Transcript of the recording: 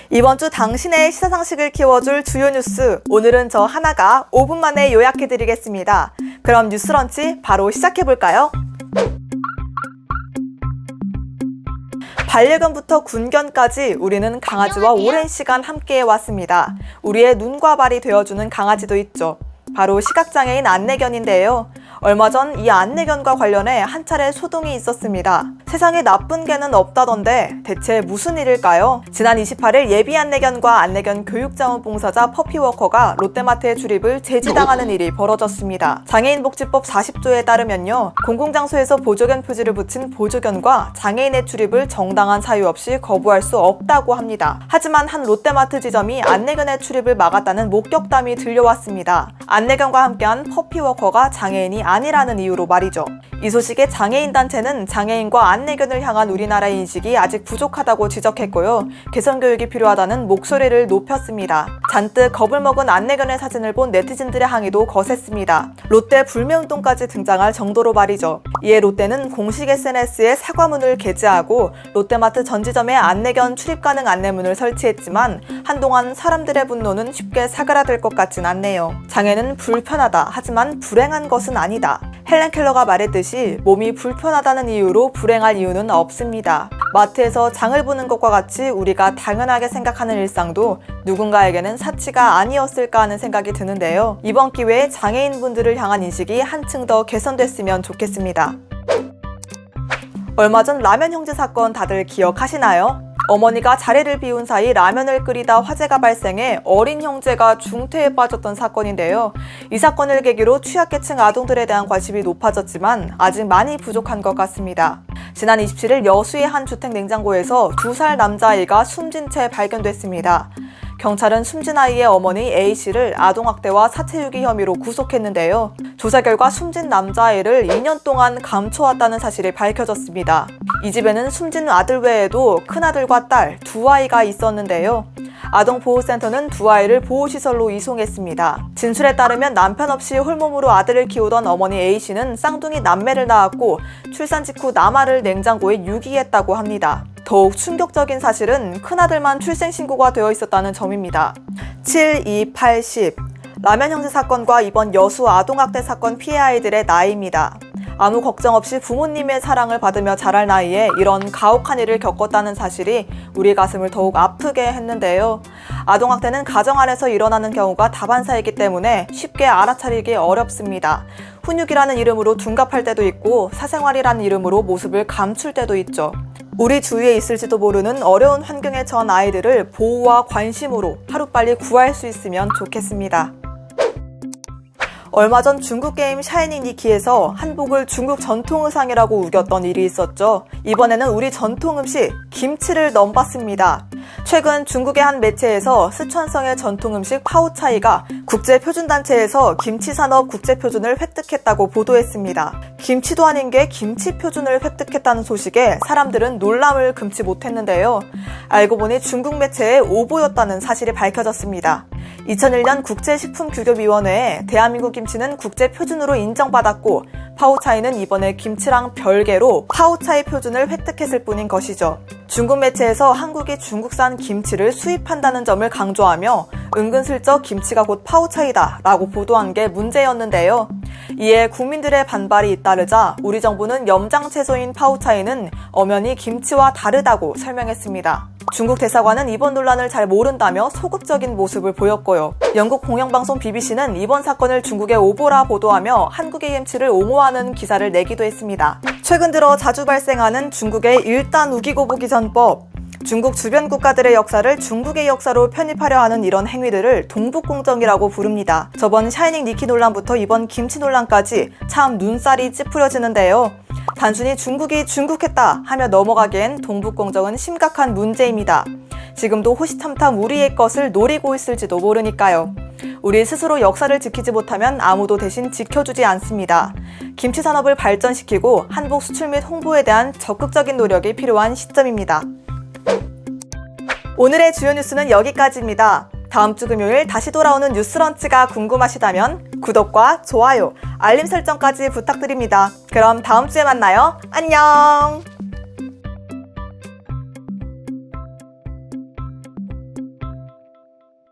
이번 주 당신의 시사상식을 키워줄 주요 뉴스, 오늘은 저 하나가 5분 만에 요약해드리겠습니다. 그럼 뉴스런치 바로 시작해볼까요? 반려견부터 군견까지 우리는 강아지와 오랜 시간 함께해왔습니다. 우리의 눈과 발이 되어주는 강아지도 있죠. 바로 시각장애인 안내견인데요. 얼마 전 이 안내견과 관련해 한 차례 소동이 있었습니다. 세상에 나쁜 개는 없다던데 대체 무슨 일일까요? 지난 28일 예비 안내견과 안내견 교육자원봉사자 퍼피워커가 롯데마트에 출입을 제지당하는 일이 벌어졌습니다. 장애인복지법 40조에 따르면요, 공공장소에서 보조견 표지를 붙인 보조견과 장애인의 출입을 정당한 사유 없이 거부할 수 없다고 합니다. 하지만 한 롯데마트 지점이 안내견의 출입을 막았다는 목격담이 들려왔습니다. 안내견과 함께한 퍼피워커가 장애인이 아니라는 이유로 말이죠. 이 소식에 장애인 단체는 장애인과 안내견을 향한 우리나라의 인식이 아직 부족하다고 지적했고요. 개선 교육이 필요하다는 목소리를 높였습니다. 잔뜩 겁을 먹은 안내견의 사진을 본 네티즌들의 항의도 거셌습니다. 롯데 불매운동까지 등장할 정도로 말이죠. 이에 롯데는 공식 SNS에 사과문을 게재하고 롯데마트 전 지점에 안내견 출입 가능 안내문을 설치했지만 한동안 사람들의 분노는 쉽게 사그라들 것 같진 않네요. 장애는 불편하다, 하지만 불행한 것은 아니다. 헬렌 켈러가 말했듯이 몸이 불편하다는 이유로 불행할 이유는 없습니다. 마트에서 장을 보는 것과 같이 우리가 당연하게 생각하는 일상도 누군가에게는 사치가 아니었을까 하는 생각이 드는데요. 이번 기회에 장애인분들을 향한 인식이 한층 더 개선됐으면 좋겠습니다. 얼마 전 라면 형제 사건 다들 기억하시나요? 어머니가 자리를 비운 사이 라면을 끓이다 화재가 발생해 어린 형제가 중태에 빠졌던 사건인데요. 이 사건을 계기로 취약계층 아동들에 대한 관심이 높아졌지만 아직 많이 부족한 것 같습니다. 지난 27일 여수의 한 주택 냉장고에서 2살 남자아이가 숨진 채 발견됐습니다. 경찰은 숨진 아이의 어머니 A씨를 아동학대와 사체유기 혐의로 구속했는데요. 조사 결과 숨진 남자아이를 2년 동안 감춰왔다는 사실이 밝혀졌습니다. 이 집에는 숨진 아들 외에도 큰아들과 딸 두 아이가 있었는데요. 아동보호센터는 두 아이를 보호시설로 이송했습니다. 진술에 따르면 남편 없이 홀몸으로 아들을 키우던 어머니 A씨는 쌍둥이 남매를 낳았고 출산 직후 남아를 냉장고에 유기했다고 합니다. 더욱 충격적인 사실은 큰아들만 출생신고가 되어 있었다는 점입니다. 7, 2, 8, 10. 라면 형제 사건과 이번 여수 아동학대 사건 피해 아이들의 나이입니다. 아무 걱정 없이 부모님의 사랑을 받으며 자랄 나이에 이런 가혹한 일을 겪었다는 사실이 우리 가슴을 더욱 아프게 했는데요. 아동학대는 가정 안에서 일어나는 경우가 다반사이기 때문에 쉽게 알아차리기 어렵습니다. 훈육이라는 이름으로 둔갑할 때도 있고 사생활이라는 이름으로 모습을 감출 때도 있죠. 우리 주위에 있을지도 모르는 어려운 환경에 처한 아이들을 보호와 관심으로 하루빨리 구할 수 있으면 좋겠습니다. 얼마 전 중국 게임 샤이닝 니키에서 한복을 중국 전통 의상이라고 우겼던 일이 있었죠. 이번에는 우리 전통 음식 김치를 넘봤습니다. 최근 중국의 한 매체에서 스촨성의 전통 음식 파오차이가 국제표준단체에서 김치산업 국제표준을 획득했다고 보도했습니다. 김치도 아닌 게 김치표준을 획득했다는 소식에 사람들은 놀람을 금치 못했는데요. 알고 보니 중국 매체의 오보였다는 사실이 밝혀졌습니다. 2001년 국제식품규격위원회에 대한민국 김치는 국제표준으로 인정받았고 파오차이는 이번에 김치랑 별개로 파오차이 표준을 획득했을 뿐인 것이죠. 중국 매체에서 한국이 중국산 김치를 수입한다는 점을 강조하며 은근슬쩍 김치가 곧 파오차이다 라고 보도한 게 문제였는데요. 이에 국민들의 반발이 잇따르자 우리 정부는 염장 채소인 파오차이는 엄연히 김치와 다르다고 설명했습니다. 중국 대사관은 이번 논란을 잘 모른다며 소극적인 모습을 보였고요. 영국 공영방송 BBC는 이번 사건을 중국의 오보라 보도하며 한국의 김치를 옹호하는 기사를 내기도 했습니다. 최근 들어 자주 발생하는 중국의 일단 우기고 보기 전법. 중국 주변 국가들의 역사를 중국의 역사로 편입하려 하는 이런 행위들을 동북공정이라고 부릅니다. 저번 샤이닝 니키 논란부터 이번 김치 논란까지 참 눈살이 찌푸려지는데요. 단순히 중국이 중국했다 하며 넘어가기엔 동북공정은 심각한 문제입니다. 지금도 호시탐탐 우리의 것을 노리고 있을지도 모르니까요. 우리 스스로 역사를 지키지 못하면 아무도 대신 지켜주지 않습니다. 김치 산업을 발전시키고 한복 수출 및 홍보에 대한 적극적인 노력이 필요한 시점입니다. 오늘의 주요 뉴스는 여기까지입니다. 다음 주 금요일 다시 돌아오는 뉴스런치가 궁금하시다면 구독과 좋아요, 알림 설정까지 부탁드립니다. 그럼 다음 주에 만나요. 안녕!